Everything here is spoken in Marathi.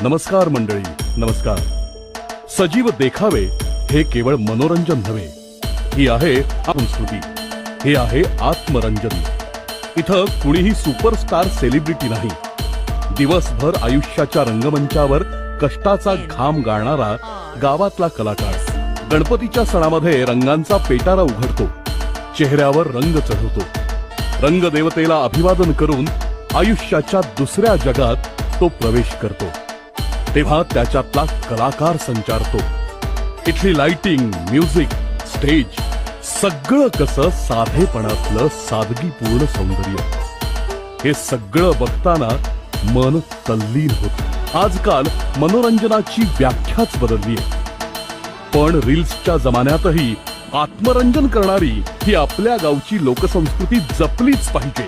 नमस्कार मंडळी, नमस्कार. सजीव देखावे हे केवळ मनोरंजन नव्हे, ही आहे संस्कृती, हे आहे आत्मरंजन. इथं कुणीही सुपरस्टार सेलिब्रिटी नाही. दिवसभर आयुष्याच्या रंगमंचावर कष्टाचा घाम गाळणारा गावातला कलाकार गणपतीच्या सणामध्ये रंगांचा पेटारा उघडतो, चेहऱ्यावर रंग चढवतो, रंगदेवतेला अभिवादन करून आयुष्याच्या दुसऱ्या जगात तो प्रवेश करतो. तेव्हा त्याच्यातला कलाकार संचारतो. इथली लाइटिंग, म्युझिक, स्टेज सगळं कसं साधेपणातलं सादगीपूर्ण सौंदर्य. हे सगळं बघताना मन तल्लीन होत. आजकाल मनोरंजनाची व्याख्याच बदलली आहे, पण रील्सच्या जमान्यातही आत्मरंजन करणारी ही आपल्या गावची लोकसंस्कृती जपलीच पाहिजे.